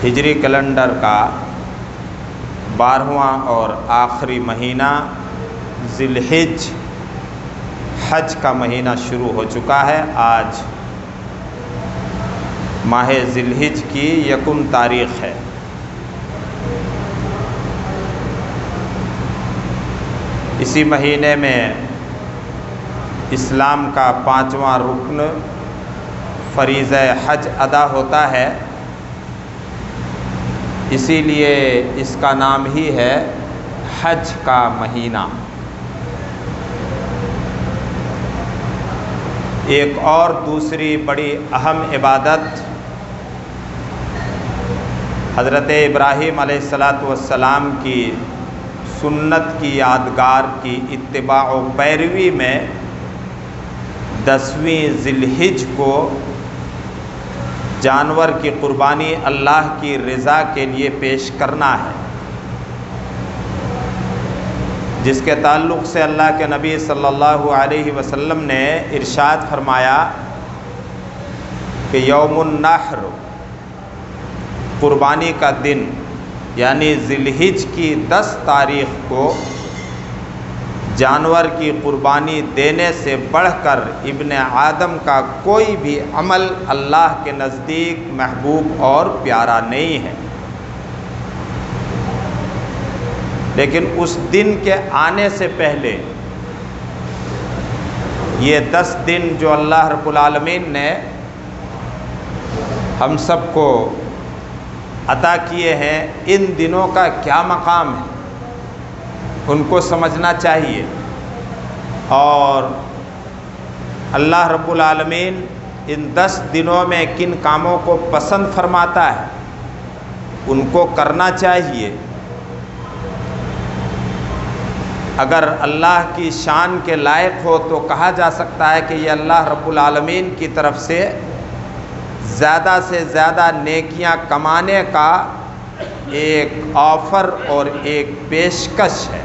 ہجری کیلنڈر کا 12واں اور آخری مہینہ ذی الحج، حج کا مہینہ شروع ہو چکا ہے۔ آج ماہ ذی الحج کی 1 تاریخ ہے۔ اسی مہینے میں اسلام کا 5واں رکن فریضہ حج ادا ہوتا ہے، اسی لیے اس کا نام ہی ہے حج کا مہینہ۔ ایک اور دوسری بڑی اہم عبادت حضرت ابراہیم علیہ السلام کی سنت کی یادگار کی اتباع و پیروی میں 10ویں ذی الحج کو جانور کی قربانی اللہ کی رضا کے لیے پیش کرنا ہے، جس کے تعلق سے اللہ کے نبی صلی اللہ علیہ وسلم نے ارشاد فرمایا کہ یوم النحر، قربانی کا دن، یعنی ذی الحج کی 10 تاریخ کو جانور کی قربانی دینے سے بڑھ کر ابن آدم کا کوئی بھی عمل اللہ کے نزدیک محبوب اور پیارا نہیں ہے۔ لیکن اس دن کے آنے سے پہلے یہ 10 دن جو اللہ رب العالمین نے ہم سب کو عطا کیے ہیں، ان دنوں کا کیا مقام ہے، ان کو سمجھنا چاہیے۔ اور اللہ رب العالمین ان 10 دنوں میں کن کاموں کو پسند فرماتا ہے، ان کو کرنا چاہیے۔ اگر اللہ کی شان کے لائق ہو تو کہا جا سکتا ہے کہ یہ اللہ رب العالمین کی طرف سے زیادہ نیکیاں کمانے کا ایک آفر اور ایک پیشکش ہے۔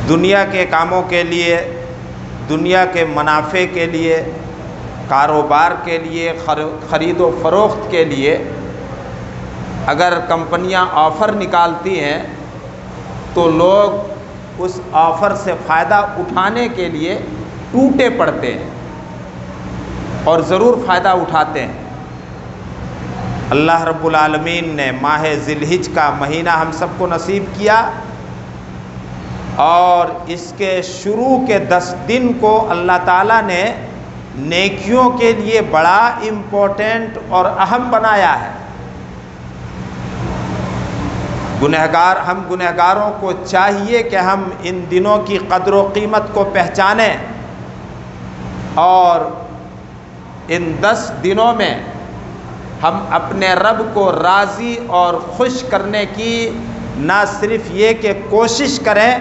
دنیا کے کاموں کے لیے، دنیا کے منافع کے لیے، کاروبار کے لیے، خرید و فروخت کے لیے اگر کمپنیاں آفر نکالتی ہیں تو لوگ اس آفر سے فائدہ اٹھانے کے لیے ٹوٹے پڑتے ہیں اور ضرور فائدہ اٹھاتے ہیں۔ اللہ رب العالمین نے ماہ ذی الحج کا مہینہ ہم سب کو نصیب کیا، اور اس کے شروع کے 10 دن کو اللہ تعالیٰ نے نیکیوں کے لیے بڑا امپورٹنٹ اور اہم بنایا ہے۔ ہم گنہگاروں کو چاہیے کہ ہم ان دنوں کی قدر و قیمت کو پہچانیں، اور ان 10 دنوں میں ہم اپنے رب کو راضی اور خوش کرنے کی نہ صرف یہ کہ کوشش کریں،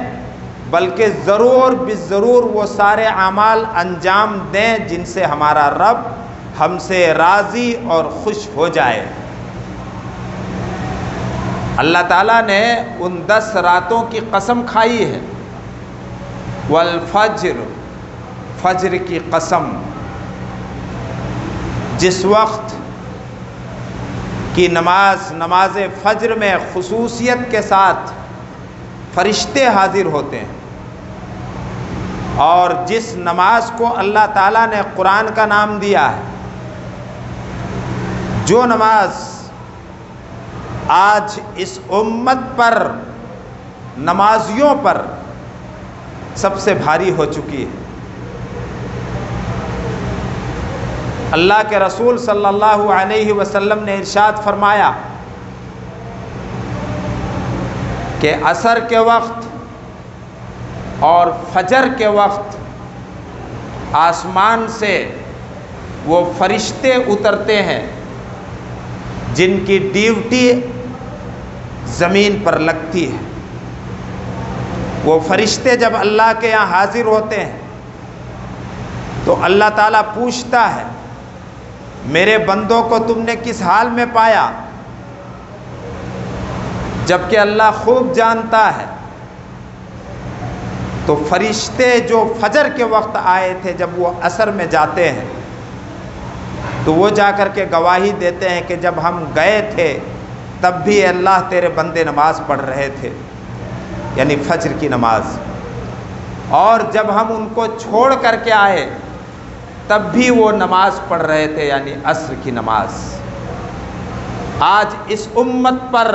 بلکہ ضرور بالضرور وہ سارے اعمال انجام دیں جن سے ہمارا رب ہم سے راضی اور خوش ہو جائے۔ اللہ تعالیٰ نے ان 10 راتوں کی قسم کھائی ہے، والفجر، فجر کی قسم۔ جس وقت کی نماز فجر میں خصوصیت کے ساتھ فرشتے حاضر ہوتے ہیں، اور جس نماز کو اللہ تعالیٰ نے قرآن کا نام دیا ہے، جو نماز آج اس امت پر، نمازیوں پر سب سے بھاری ہو چکی ہے۔ اللہ کے رسول صلی اللہ علیہ وسلم نے ارشاد فرمایا کہ عصر کے وقت اور فجر کے وقت آسمان سے وہ فرشتے اترتے ہیں جن کی ڈیوٹی زمین پر لگتی ہے۔ وہ فرشتے جب اللہ کے یہاں حاضر ہوتے ہیں تو اللہ تعالیٰ پوچھتا ہے، میرے بندوں کو تم نے کس حال میں پایا؟ جبکہ اللہ خوب جانتا ہے۔ تو فرشتے جو فجر کے وقت آئے تھے، جب وہ عصر میں جاتے ہیں تو وہ جا کر کے گواہی دیتے ہیں کہ جب ہم گئے تھے تب بھی اللہ تیرے بندے نماز پڑھ رہے تھے، یعنی فجر کی نماز، اور جب ہم ان کو چھوڑ کر کے آئے تب بھی وہ نماز پڑھ رہے تھے، یعنی عصر کی نماز۔ آج اس امت پر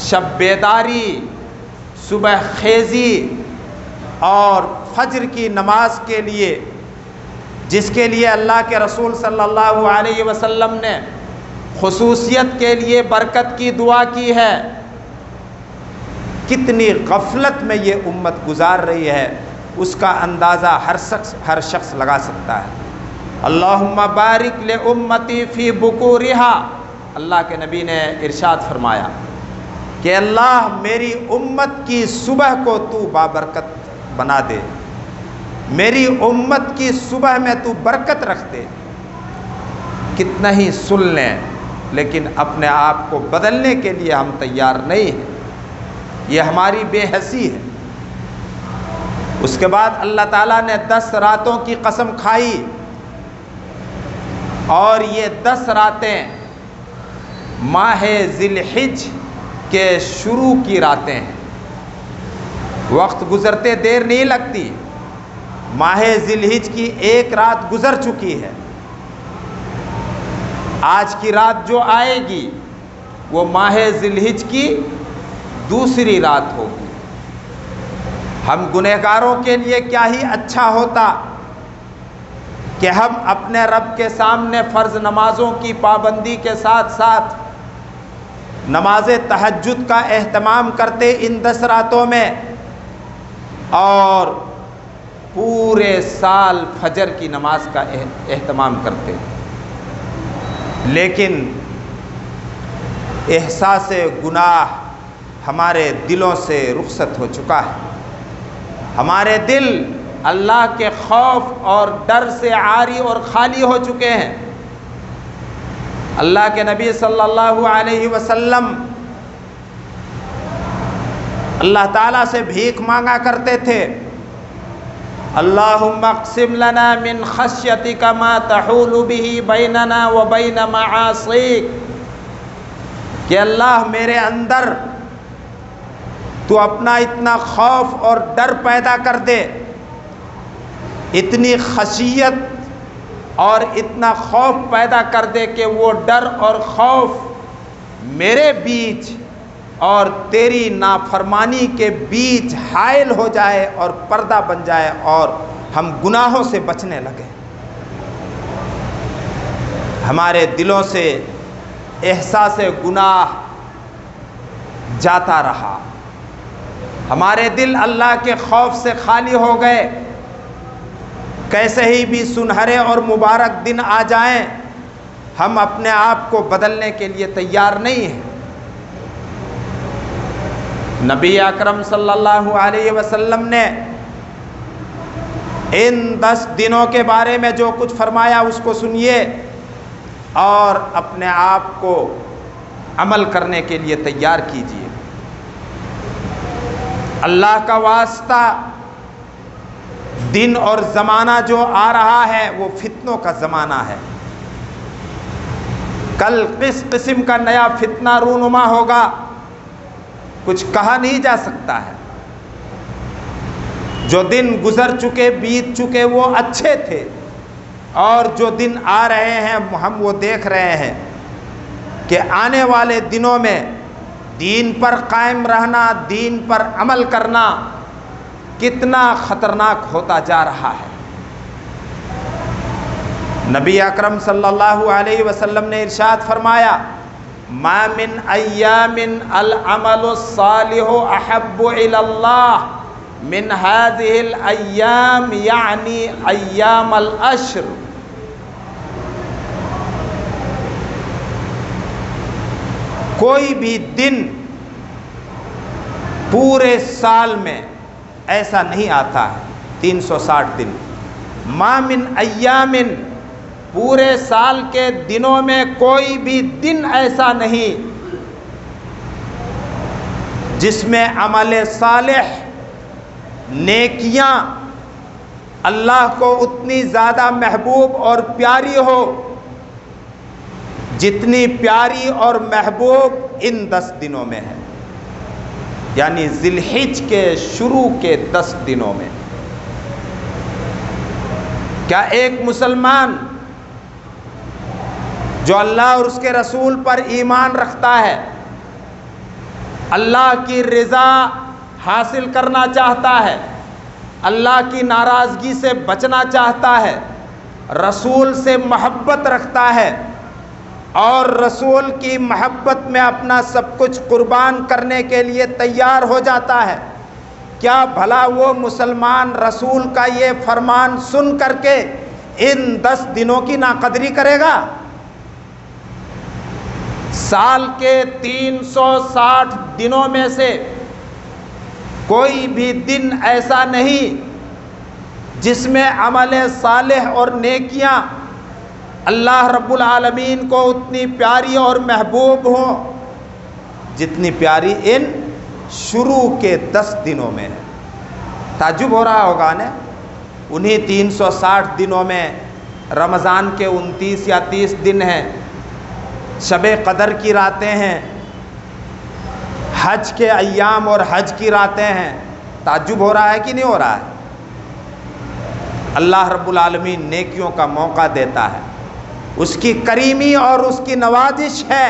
شب بیداری، صبح خیزی اور فجر کی نماز کے لیے، جس کے لیے اللہ کے رسول صلی اللہ علیہ وسلم نے خصوصیت کے لیے برکت کی دعا کی ہے، کتنی غفلت میں یہ امت گزار رہی ہے اس کا اندازہ ہر شخص لگا سکتا ہے۔ اللہم بارک لامتی فی بکورہا، اللہ کے نبی نے ارشاد فرمایا کہ اللہ میری امت کی صبح کو تو بابرکت بنا دے، میری امت کی صبح میں تو برکت رکھ دے۔ کتنا ہی سن لیں لیکن اپنے آپ کو بدلنے کے لیے ہم تیار نہیں ہیں، یہ ہماری بے حسی ہے۔ اس کے بعد اللہ تعالیٰ نے 10 راتوں کی قسم کھائی، اور یہ 10 راتیں ماہ ذی الحج کے شروع کی راتیں ہیں۔ وقت گزرتے دیر نہیں لگتی، ماہ ذی الحج کی ایک رات گزر چکی ہے، آج کی رات جو آئے گی وہ ماہ ذی الحج کی دوسری رات ہوگی۔ ہم گنہگاروں کے لیے کیا ہی اچھا ہوتا کہ ہم اپنے رب کے سامنے فرض نمازوں کی پابندی کے ساتھ ساتھ نماز تہجد کا اہتمام کرتے ان 10 راتوں میں، اور پورے سال فجر کی نماز کا اہتمام کرتے۔ لیکن احساس گناہ ہمارے دلوں سے رخصت ہو چکا ہے، ہمارے دل اللہ کے خوف اور ڈر سے عاری اور خالی ہو چکے ہیں۔ اللہ کے نبی صلی اللہ علیہ وسلم اللہ تعالیٰ سے بھیک مانگا کرتے تھے، اللہم اقسم لنا من خشیتک ما تحول به بیننا وبین معاصیک، کہ اللہ میرے اندر تو اپنا اتنا خوف اور ڈر پیدا کر دے، اتنی خشیت اور اتنا خوف پیدا کر دے کہ وہ ڈر اور خوف میرے بیچ اور تیری نافرمانی کے بیچ حائل ہو جائے اور پردہ بن جائے اور ہم گناہوں سے بچنے لگے۔ ہمارے دلوں سے احساس گناہ جاتا رہا، ہمارے دل اللہ کے خوف سے خالی ہو گئے۔ کیسے ہی بھی سنہرے اور مبارک دن آ جائیں ہم اپنے آپ کو بدلنے کے لیے تیار نہیں ہیں۔ نبی اکرم صلی اللہ علیہ وسلم نے ان 10 دنوں کے بارے میں جو کچھ فرمایا اس کو سنیے اور اپنے آپ کو عمل کرنے کے لیے تیار کیجیے۔ اللہ کا واسطہ، دن اور زمانہ جو آ رہا ہے وہ فتنوں کا زمانہ ہے۔ کل کس قسم کا نیا فتنہ رونما ہوگا کچھ کہا نہیں جا سکتا ہے۔ جو دن گزر چکے بیت چکے وہ اچھے تھے، اور جو دن آ رہے ہیں ہم وہ دیکھ رہے ہیں کہ آنے والے دنوں میں دین پر قائم رہنا، دین پر عمل کرنا کتنا خطرناک ہوتا جا رہا ہے۔ نبی اکرم صلی اللہ علیہ وسلم نے ارشاد فرمایا، ما من ایام العمل الصالح احب الی اللہ من هذه الایام، یعنی ایام العشر۔ کوئی بھی دن پورے سال میں ایسا نہیں آتا ہے، 360 دن، ما من ایام، پورے سال کے دنوں میں کوئی بھی دن ایسا نہیں جس میں عمل صالح، نیکیاں اللہ کو اتنی زیادہ محبوب اور پیاری ہو جتنی پیاری اور محبوب ان 10 دنوں میں ہے، یعنی ذی الحج کے شروع کے 10 دنوں میں۔ کیا ایک مسلمان جو اللہ اور اس کے رسول پر ایمان رکھتا ہے، اللہ کی رضا حاصل کرنا چاہتا ہے، اللہ کی ناراضگی سے بچنا چاہتا ہے، رسول سے محبت رکھتا ہے اور رسول کی محبت میں اپنا سب کچھ قربان کرنے کے لیے تیار ہو جاتا ہے، کیا بھلا وہ مسلمان رسول کا یہ فرمان سن کر کے ان 10 دنوں کی ناقدری کرے گا؟ سال کے 360 دنوں میں سے کوئی بھی دن ایسا نہیں جس میں عمل صالح اور نیکیاں اللہ رب العالمین کو اتنی پیاری اور محبوب ہوں جتنی پیاری ان شروع کے 10 دنوں میں ہے۔ تعجب ہو رہا ہوگا نا، انہی 360 دنوں میں رمضان کے 29 یا 30 دن ہیں، شب قدر کی راتیں ہیں، حج کے ایام اور حج کی راتیں ہیں۔ تعجب ہو رہا ہے کہ نہیں ہو رہا ہے؟ اللہ رب العالمین نیکیوں کا موقع دیتا ہے، اس کی کریمی اور اس کی نوازش ہے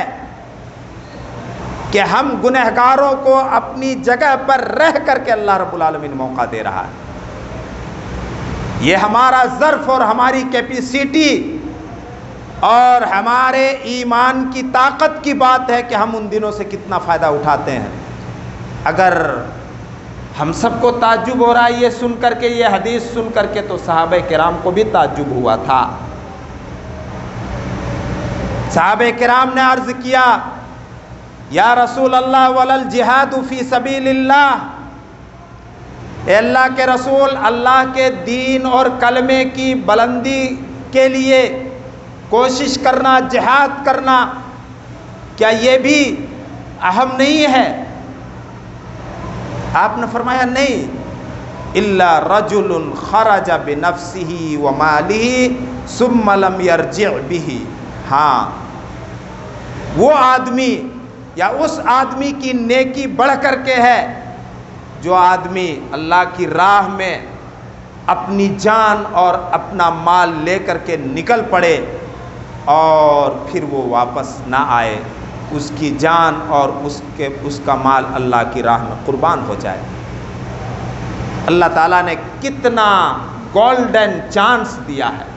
کہ ہم گنہگاروں کو اپنی جگہ پر رہ کر کے اللہ رب العالمین موقع دے رہا ہے۔ یہ ہمارا ظرف اور ہماری کیپیسٹی اور ہمارے ایمان کی طاقت کی بات ہے کہ ہم ان دنوں سے کتنا فائدہ اٹھاتے ہیں۔ اگر ہم سب کو تعجب ہو رہا ہے یہ سن کر کے، یہ حدیث سن کر کے، تو صحابہ کرام کو بھی تعجب ہوا تھا۔ صحابہ کرام نے عرض کیا، یا رسول اللہ ولل جہاد فی سبیل اللہ، اے اللہ کے رسول، اللہ کے دین اور کلمے کی بلندی کے لیے کوشش کرنا، جہاد کرنا، کیا یہ بھی اہم نہیں ہے؟ آپ نے فرمایا نہیں، الا رجل خرج بنفسه وماله ثم لم يرجع به، ہاں وہ آدمی یا اس آدمی کی نیکی بڑھ کر کے ہے جو آدمی اللہ کی راہ میں اپنی جان اور اپنا مال لے کر کے نکل پڑے اور پھر وہ واپس نہ آئے، اس کی جان اور اس کا مال اللہ کی راہ میں قربان ہو جائے۔ اللہ تعالیٰ نے کتنا گولڈن چانس دیا ہے،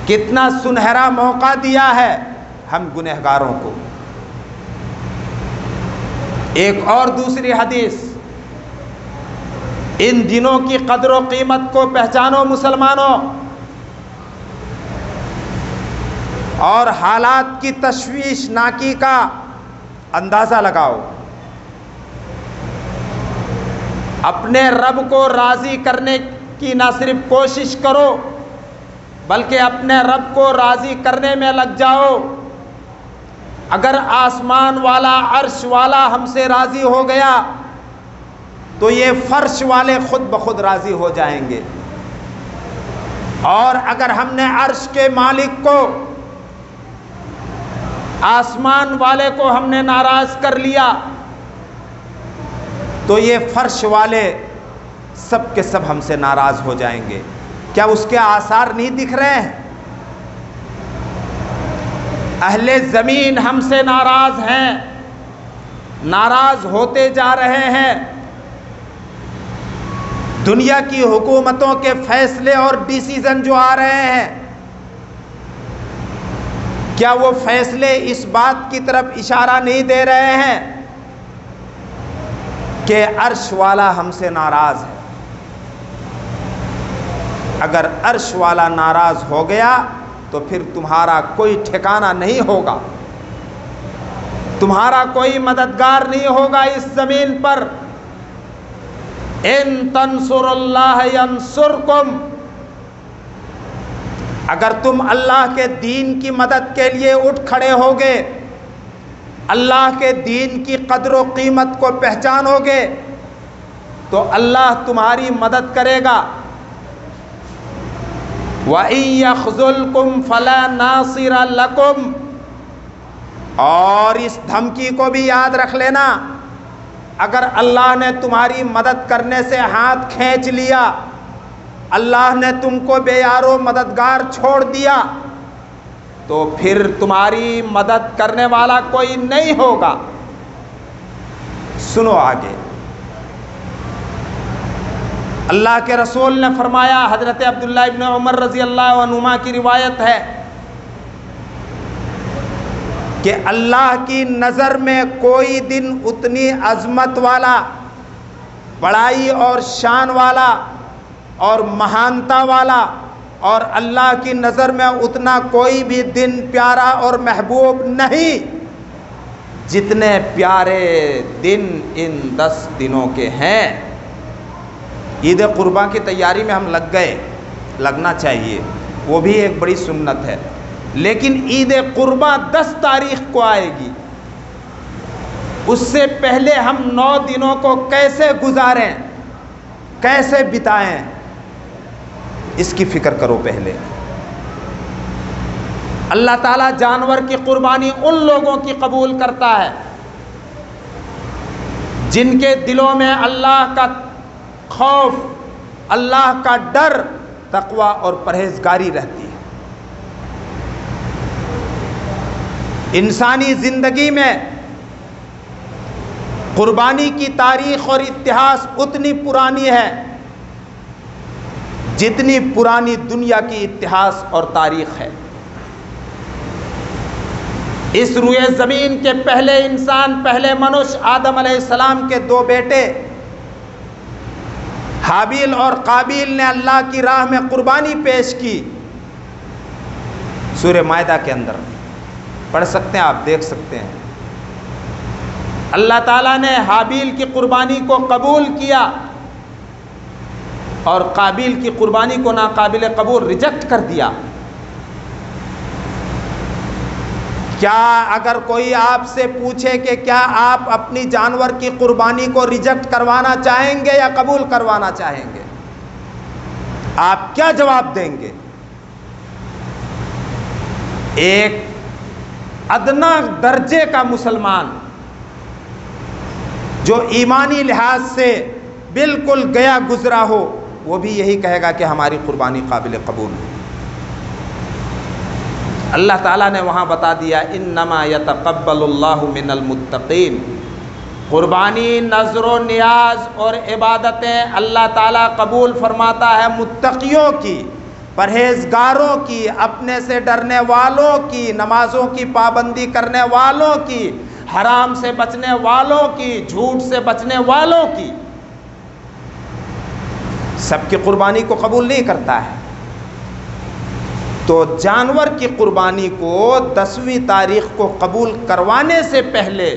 کتنا سنہرا موقع دیا ہے ہم گنہگاروں کو۔ ایک اور دوسری حدیث، ان دنوں کی قدر و قیمت کو پہچانو مسلمانوں، اور حالات کی تشویشناکی کا اندازہ لگاؤ۔ اپنے رب کو راضی کرنے کی نہ صرف کوشش کرو بلکہ اپنے رب کو راضی کرنے میں لگ جاؤ۔ اگر آسمان والا، عرش والا ہم سے راضی ہو گیا تو یہ فرش والے خود بخود راضی ہو جائیں گے، اور اگر ہم نے عرش کے مالک کو، آسمان والے کو ہم نے ناراض کر لیا تو یہ فرش والے سب کے سب ہم سے ناراض ہو جائیں گے۔ کیا اس کے آثار نہیں دکھ رہے ہیں؟ اہل زمین ہم سے ناراض ہیں، ناراض ہوتے جا رہے ہیں۔ دنیا کی حکومتوں کے فیصلے اور ڈیسیزن جو آ رہے ہیں، کیا وہ فیصلے اس بات کی طرف اشارہ نہیں دے رہے ہیں کہ عرش والا ہم سے ناراض ہے؟ اگر عرش والا ناراض ہو گیا تو پھر تمہارا کوئی ٹھکانہ نہیں ہوگا، تمہارا کوئی مددگار نہیں ہوگا اس زمین پر۔ ان تنصر اللہ ینصرکم، اگر تم اللہ کے دین کی مدد کے لیے اٹھ کھڑے ہوگے، اللہ کے دین کی قدر و قیمت کو پہچانو گے تو اللہ تمہاری مدد کرے گا۔ وَإِن يَخْذُلْكُمْ فَلَا نَاصِرَ لَكُمْ، اور اس دھمکی کو بھی یاد رکھ لینا، اگر اللہ نے تمہاری مدد کرنے سے ہاتھ کھینچ لیا، اللہ نے تم کو بے یار و مددگار چھوڑ دیا، تو پھر تمہاری مدد کرنے والا کوئی نہیں ہوگا۔ سنو آگے، اللہ کے رسول نے فرمایا، حضرت عبداللہ ابن عمر رضی اللہ عنہما کی روایت ہے کہ اللہ کی نظر میں کوئی دن اتنی عظمت والا، بڑائی اور شان والا اور مہانتا والا، اور اللہ کی نظر میں اتنا کوئی بھی دن پیارا اور محبوب نہیں جتنے پیارے دن ان 10 دنوں کے ہیں۔ عید قرباں کی تیاری میں ہم لگنا چاہیے، وہ بھی ایک بڑی سنت ہے، لیکن عید قرباں 10 تاریخ کو آئے گی، اس سے پہلے ہم 9 دنوں کو کیسے گزاریں، کیسے بتائیں، اس کی فکر کرو پہلے۔ اللہ تعالیٰ جانور کی قربانی ان لوگوں کی قبول کرتا ہے جن کے دلوں میں اللہ کا خوف، اللہ کا ڈر، تقوی اور پرہیزگاری رہتی ہے۔ انسانی زندگی میں قربانی کی تاریخ اور اتہاس اتنی پرانی ہے جتنی پرانی دنیا کی اتہاس اور تاریخ ہے۔ اس روئے زمین کے پہلے انسان، پہلے منش آدم علیہ السلام کے 2 بیٹے حابیل اور قابیل نے اللہ کی راہ میں قربانی پیش کی۔ سورہ مائدہ کے اندر پڑھ سکتے ہیں، آپ دیکھ سکتے ہیں۔ اللہ تعالیٰ نے حابیل کی قربانی کو قبول کیا اور قابیل کی قربانی کو ناقابل قبول ریجیکٹ کر دیا۔ کیا اگر کوئی آپ سے پوچھے کہ کیا آپ اپنی جانور کی قربانی کو ریجیکٹ کروانا چاہیں گے یا قبول کروانا چاہیں گے، آپ کیا جواب دیں گے؟ ایک ادنا درجے کا مسلمان جو ایمانی لحاظ سے بالکل گیا گزرا ہو، وہ بھی یہی کہے گا کہ ہماری قربانی قابل قبول ہے۔ اللہ تعالیٰ نے وہاں بتا دیا، انما یتقبل اللہ من المتقین، قربانی، نذر و نیاز اور عبادتیں اللہ تعالیٰ قبول فرماتا ہے متقیوں کی، پرہیزگاروں کی، اپنے سے ڈرنے والوں کی، نمازوں کی پابندی کرنے والوں کی، حرام سے بچنے والوں کی، جھوٹ سے بچنے والوں کی۔ سب کی قربانی کو قبول نہیں کرتا ہے۔ تو جانور کی قربانی کو 10ویں تاریخ کو قبول کروانے سے پہلے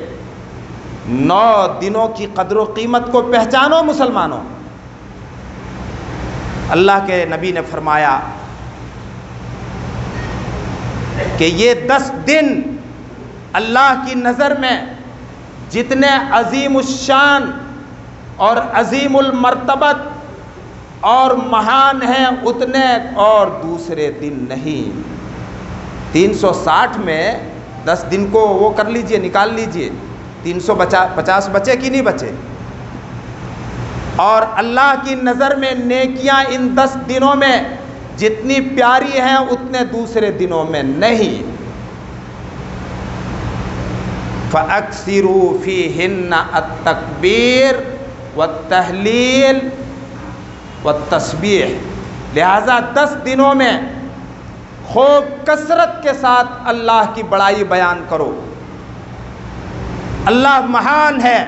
9 دنوں کی قدر و قیمت کو پہچانو مسلمانوں۔ اللہ کے نبی نے فرمایا کہ یہ 10 دن اللہ کی نظر میں جتنے عظیم الشان اور عظیم المرتبت اور مہان ہیں، اتنے اور دوسرے دن نہیں۔ 360 میں 10 دن کو وہ کر لیجئے، نکال لیجئے، 350 بچے کہ نہیں بچے؟ اور اللہ کی نظر میں نیکیاں ان 10 دنوں میں جتنی پیاری ہیں اتنے دوسرے دنوں میں نہیں۔ فَأَكْثِرُوا فِيهِنَّ التَّكْبِيرَ وَالتَّهْلِيلَ والتسبیح، لہذا 10 دنوں میں خوب کثرت کے ساتھ اللہ کی بڑائی بیان کرو۔ اللہ مہان ہے،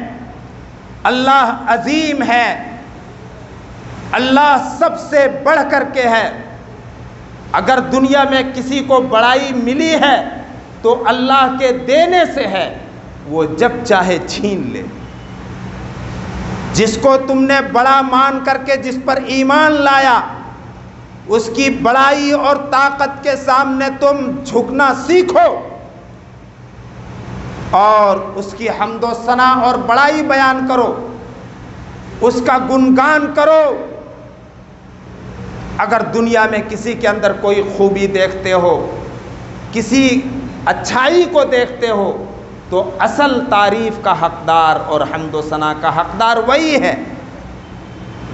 اللہ عظیم ہے، اللہ سب سے بڑھ کر کے ہے۔ اگر دنیا میں کسی کو بڑائی ملی ہے تو اللہ کے دینے سے ہے، وہ جب چاہے چھین لے۔ جس کو تم نے بڑا مان کر کے جس پر ایمان لایا، اس کی بڑائی اور طاقت کے سامنے تم جھکنا سیکھو اور اس کی حمد و ثنا اور بڑائی بیان کرو، اس کا گنگان کرو۔ اگر دنیا میں کسی کے اندر کوئی خوبی دیکھتے ہو، کسی اچھائی کو دیکھتے ہو، تو اصل تعریف کا حقدار اور حمد و ثنا کا حقدار وہی ہے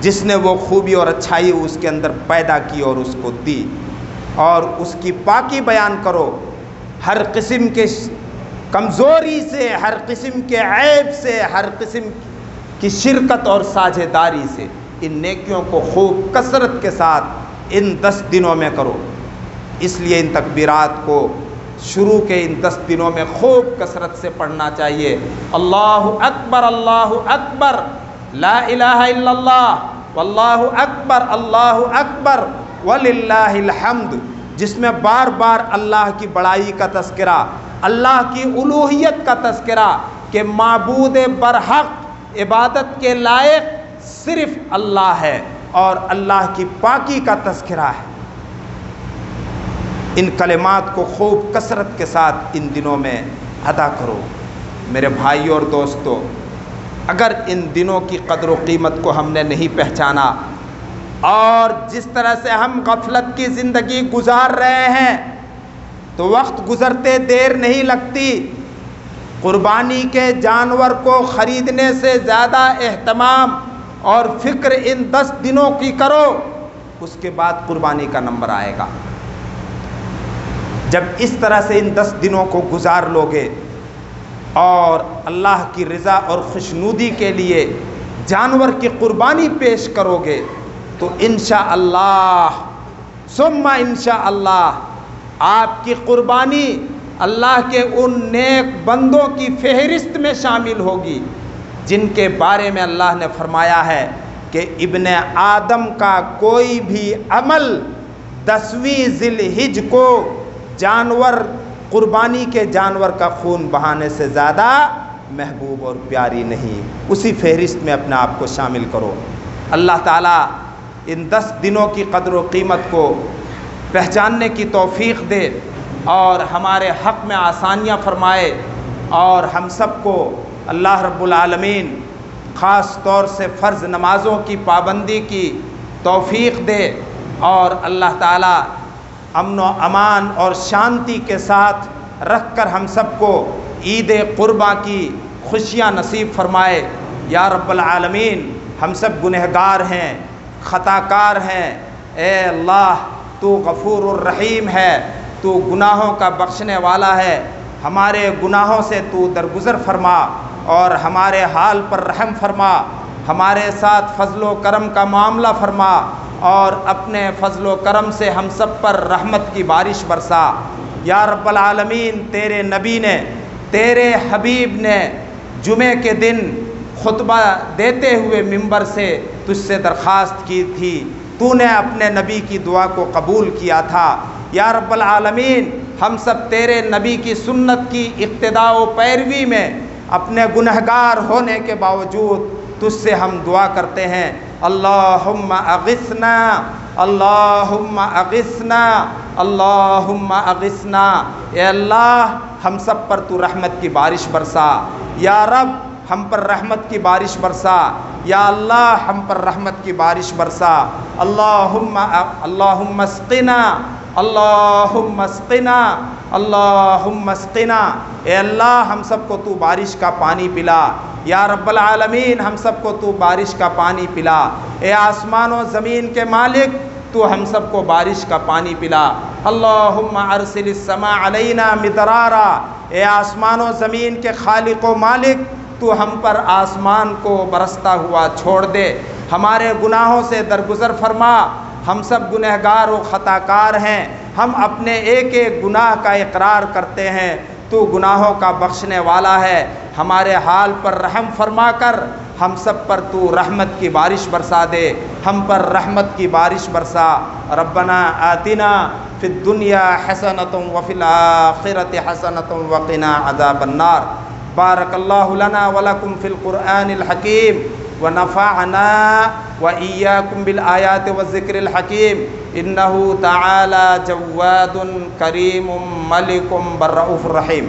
جس نے وہ خوبی اور اچھائی اس کے اندر پیدا کی اور اس کو دی، اور اس کی پاکی بیان کرو۔ ہر قسم کے کمزوری سے، ہر قسم کے عیب سے، ہر قسم کی شرکت اور ساجھیداری سے ان نیکیوں کو خوب کثرت کے ساتھ ان 10 دنوں میں کرو۔ اس لیے ان تکبیرات کو شروع کے ان 10 دنوں میں خوب کثرت سے پڑھنا چاہیے۔ اللہ اکبر لا الہ الا اللہ واللہ اکبر وللہ الحمد، جس میں بار بار اللہ کی بڑائی کا تذکرہ، اللہ کی الوہیت کا تذکرہ کہ معبود برحق عبادت کے لائق صرف اللہ ہے، اور اللہ کی پاکی کا تذکرہ ہے۔ ان کلمات کو خوب کثرت کے ساتھ ان دنوں میں ادا کرو۔ میرے بھائیوں اور دوستو، اگر ان دنوں کی قدر و قیمت کو ہم نے نہیں پہچانا، اور جس طرح سے ہم غفلت کی زندگی گزار رہے ہیں، تو وقت گزرتے دیر نہیں لگتی۔ قربانی کے جانور کو خریدنے سے زیادہ اہتمام اور فکر ان 10 دنوں کی کرو، اس کے بعد قربانی کا نمبر آئے گا۔ جب اس طرح سے ان 10 دنوں کو گزار لوگے اور اللہ کی رضا اور خوشنودی کے لیے جانور کی قربانی پیش کرو گے، تو انشاءاللہ ثم انشاءاللہ آپ کی قربانی اللہ کے ان نیک بندوں کی فہرست میں شامل ہوگی جن کے بارے میں اللہ نے فرمایا ہے کہ ابن آدم کا کوئی بھی عمل 10ویں ذی الحج کو جانور، قربانی کے جانور کا خون بہانے سے زیادہ محبوب اور پیاری نہیں۔ اسی فہرست میں اپنے آپ کو شامل کرو۔ اللہ تعالیٰ ان 10 دنوں کی قدر و قیمت کو پہچاننے کی توفیق دے اور ہمارے حق میں آسانیاں فرمائے، اور ہم سب کو اللہ رب العالمین خاص طور سے فرض نمازوں کی پابندی کی توفیق دے، اور اللہ تعالیٰ امن و امان اور شانتی کے ساتھ رکھ کر ہم سب کو عید قرباں کی خوشیاں نصیب فرمائے۔ یا رب العالمین، ہم سب گنہگار ہیں، خطا کار ہیں، اے اللہ تو غفور الرحیم ہے، تو گناہوں کا بخشنے والا ہے، ہمارے گناہوں سے تو درگزر فرما اور ہمارے حال پر رحم فرما، ہمارے ساتھ فضل و کرم کا معاملہ فرما، اور اپنے فضل و کرم سے ہم سب پر رحمت کی بارش برسا۔ یا رب العالمین، تیرے نبی نے، تیرے حبیب نے جمعے کے دن خطبہ دیتے ہوئے منبر سے تجھ سے درخواست کی تھی، تو نے اپنے نبی کی دعا کو قبول کیا تھا۔ یا رب العالمین، ہم سب تیرے نبی کی سنت کی اقتداء و پیروی میں اپنے گنہگار ہونے کے باوجود تجھ سے ہم دعا کرتے ہیں، اللہم اغثنا، اللہم اغثنا، اللہم اغثنا۔ اے اللہ، ہم سب پر تو رحمت کی بارش برسا۔ یا رب، ہم پر رحمت کی بارش برسا۔ یا اللہ، ہم پر رحمت کی بارش برسا۔ اللہم اسقنا، اللہم اسقنا، اللہم اسقنا۔ اے اللہ، ہم سب کو تو بارش کا پانی پلا۔ یا رب العالمین، ہم سب کو تو بارش کا پانی پلا۔ اے آسمان و زمین کے مالک، تو ہم سب کو بارش کا پانی پلا۔ اللہم ارسل السماء علینا مدرارا۔ اے آسمان و زمین کے خالق و مالک، تو ہم پر آسمان کو برستا ہوا چھوڑ دے، ہمارے گناہوں سے درگزر فرما۔ ہم سب گنہگار و خطا کار ہیں، ہم اپنے ایک ایک گناہ کا اقرار کرتے ہیں، تو گناہوں کا بخشنے والا ہے، ہمارے حال پر رحم فرما کر ہم سب پر تو رحمت کی بارش برسا دے، ہم پر رحمت کی بارش برسا۔ ربنا آتنا فی الدنیا حسنۃ وفی الآخرۃ حسنۃ وقنا عذاب النار۔ بارک اللہ لنا ولکم فی القرآن الحکیم ونفعنا وإياكم بالآيات والذكر الحكيم إنه تعالى جواد كريم ملك بالرؤوف الرحيم۔